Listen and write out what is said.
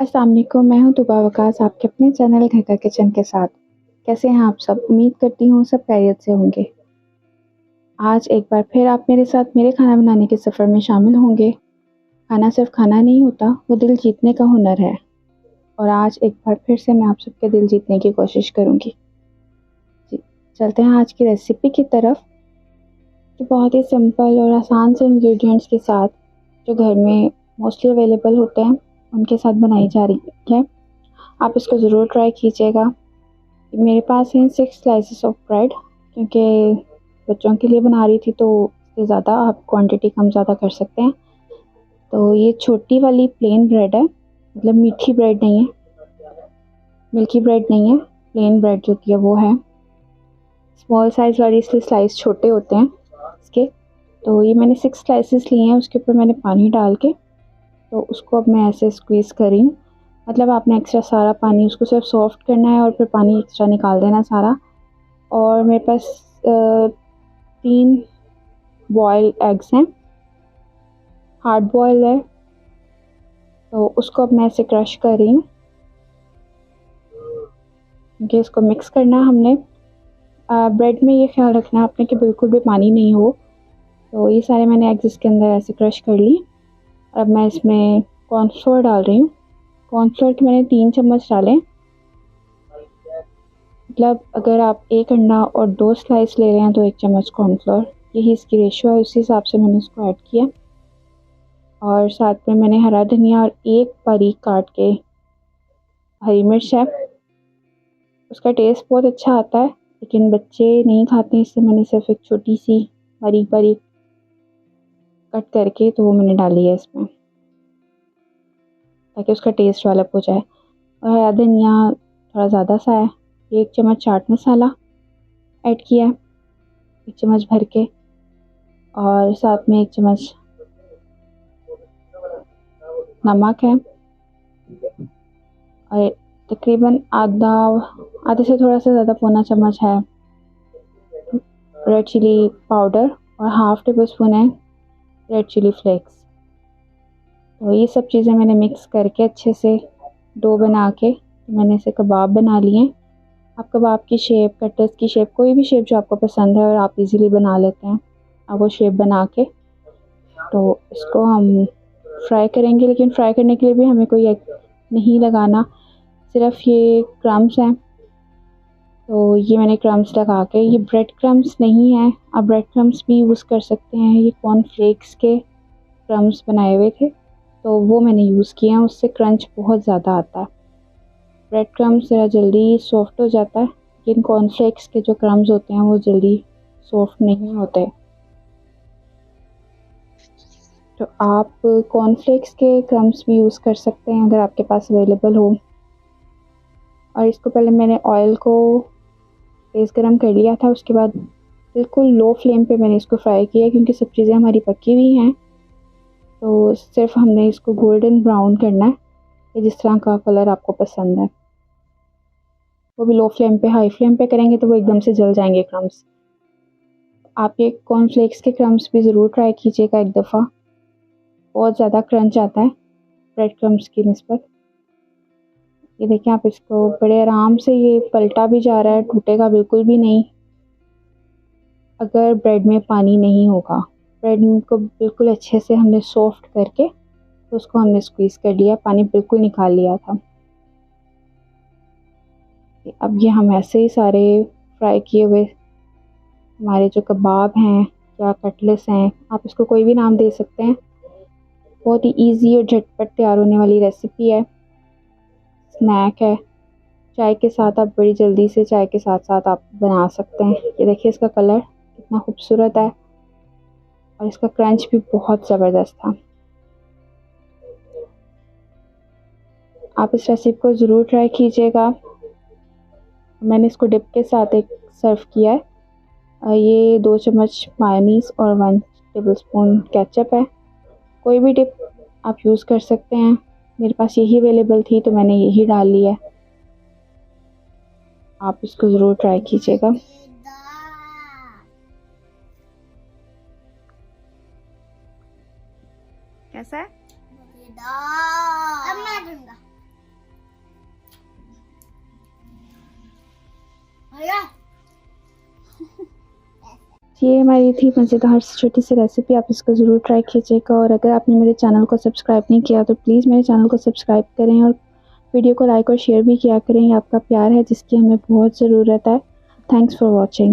अस्सलाम वालेकुम, मैं हूँ तुबा वकास आपके अपने चैनल घर का किचन के साथ। कैसे हैं आप सब? उम्मीद करती हूँ सब खैरियत से होंगे। आज एक बार फिर आप मेरे साथ मेरे खाना बनाने के सफ़र में शामिल होंगे। खाना सिर्फ खाना नहीं होता, वो दिल जीतने का हुनर है। और आज एक बार फिर से मैं आप सबके दिल जीतने की कोशिश करूँगी। जी, चलते हैं आज की रेसिपी की तरफ, जो बहुत ही सिंपल और आसान से इंग्रेडिएंट्स के साथ, जो घर में मोस्टली अवेलेबल होते हैं, उनके साथ बनाई जा रही है। आप इसको ज़रूर ट्राई कीजिएगा। मेरे पास हैं 6 स्लाइसेस ऑफ ब्रेड, क्योंकि बच्चों के लिए बना रही थी तो इससे ज़्यादा आप क्वांटिटी कम ज़्यादा कर सकते हैं। तो ये छोटी वाली प्लेन ब्रेड है, मतलब मीठी ब्रेड नहीं है, मिल्की ब्रेड नहीं है, प्लेन ब्रेड जो होती है वो है। स्मॉल साइज़ वाली इसलिए स्लाइस छोटे होते हैं इसके। तो ये मैंने 6 स्लाइसेस लिए हैं, उसके ऊपर मैंने पानी डाल के तो उसको अब मैं ऐसे स्क्वीज़ कर रही हूँ। मतलब आपने एक्स्ट्रा सारा पानी, उसको सिर्फ सॉफ्ट करना है और फिर पानी एक्स्ट्रा निकाल देना सारा। और मेरे पास 3 बॉयल एग्स हैं, हार्ड बॉयल है, तो उसको अब मैं ऐसे क्रश कर रही हूँ क्योंकि इसको मिक्स करना है हमने। ब्रेड में ये ख्याल रखना है आपने कि बिल्कुल भी पानी नहीं हो। तो ये सारे मैंने एग्स इसके अंदर ऐसे क्रश कर ली। अब मैं इसमें कॉर्नफ्लोर डाल रही हूँ। कॉर्नफ्लोर के मैंने 3 चम्मच डाले। मतलब अगर आप 1 अंडा और 2 स्लाइस ले रहे हैं तो 1 चम्मच कॉर्नफ्लोर, यही इसकी रेशियो है, उसी हिसाब से मैंने इसको ऐड किया। और साथ में मैंने हरा धनिया और 1 बारीक काट के हरी मिर्च है। उसका टेस्ट बहुत अच्छा आता है, लेकिन बच्चे नहीं खाते हैं, इसलिए मैंने सिर्फ एक छोटी सी बारीक बारीक कट करके तो वो मैंने डाली है इसमें, ताकि उसका टेस्ट डेवलप हो जाए। और हरा धनिया थोड़ा ज़्यादा सा है। 1 चम्मच चाट मसाला ऐड किया है, 1 चम्मच भर के। और साथ में 1 चम्मच नमक है। और तकरीबन आधे से थोड़ा सा ज़्यादा, पौना चम्मच है रेड चिली पाउडर और हाफ़ टेबल स्पून है रेड चिली फ्लेक्स। तो ये सब चीज़ें मैंने मिक्स करके अच्छे से डो बना के मैंने इसे कबाब बना लिए। आप कबाब की शेप, कटर्स की शेप, कोई भी शेप जो आपको पसंद है और आप इजीली बना लेते हैं, आप वो शेप बना के तो इसको हम फ्राई करेंगे। लेकिन फ्राई करने के लिए भी हमें कोई एग नहीं लगाना, सिर्फ ये क्रम्स हैं। तो ये मैंने क्रम्स लगा के, ये ब्रेड क्रम्स नहीं है, आप ब्रेड क्रम्स भी यूज़ कर सकते हैं। ये कॉर्नफ्लेक्स के क्रम्स बनाए हुए थे तो वो मैंने यूज़ किए हैं, उससे क्रंच बहुत ज़्यादा आता है। ब्रेड क्रम्स ज़रा जल्दी सॉफ्ट हो जाता है, लेकिन कॉर्नफ्लेक्स के जो क्रम्स होते हैं वो जल्दी सॉफ्ट नहीं होते। तो आप कॉर्नफ्लेक्स के क्रम्स भी यूज़ कर सकते हैं अगर आपके पास अवेलेबल हो। और इसको पहले मैंने ऑयल को तेज़ गरम कर लिया था, उसके बाद बिल्कुल लो फ्लेम पे मैंने इसको फ्राई किया, क्योंकि सब चीज़ें हमारी पकी हुई हैं। तो सिर्फ हमने इसको गोल्डन ब्राउन करना है, कि जिस तरह का कलर आपको पसंद है, वो भी लो फ्लेम पे। हाई फ्लेम पे करेंगे तो वो एकदम से जल जाएंगे क्रम्स। आप ये कॉर्नफ्लेक्स के क्रम्स भी ज़रूर ट्राई कीजिएगा एक दफ़ा, बहुत ज़्यादा क्रंच आता है ब्रेड क्रम्स की निस्बत। ये देखिए, आप इसको बड़े आराम से, ये पलटा भी जा रहा है, टूटेगा बिल्कुल भी नहीं अगर ब्रेड में पानी नहीं होगा। ब्रेड को बिल्कुल अच्छे से हमने सॉफ्ट करके तो उसको हमने स्क्वीज़ कर लिया, पानी बिल्कुल निकाल लिया था। अब ये हम ऐसे ही सारे फ्राई किए हुए हमारे जो कबाब हैं या कटलेट्स हैं, आप इसको कोई भी नाम दे सकते हैं, बहुत ही इजी और झटपट तैयार होने वाली रेसिपी है, स्नैक है। चाय के साथ आप बड़ी जल्दी से चाय के साथ साथ आप बना सकते हैं। ये देखिए इसका कलर कितना खूबसूरत है और इसका क्रंच भी बहुत ज़बरदस्त था। आप इस रेसिपी को ज़रूर ट्राई कीजिएगा। मैंने इसको डिप के साथ एक सर्व किया है। ये 2 चम्मच मायोनीज़ और 1 टेबलस्पून केचप है। कोई भी डिप आप यूज़ कर सकते हैं, मेरे पास यही अवेलेबल थी तो मैंने यही डाल लिया है। आप इसको ज़रूर ट्राई कीजिएगा। कैसा है? अब मैं दूंगा। ये हमारी थी मज़ेदार छोटी सी रेसिपी। आप इसको ज़रूर ट्राई कीजिएगा, और अगर आपने मेरे चैनल को सब्सक्राइब नहीं किया तो प्लीज़ मेरे चैनल को सब्सक्राइब करें, और वीडियो को लाइक और शेयर भी किया करें। ये आपका प्यार है जिसकी हमें बहुत ज़रूरत है। Thanks for watching.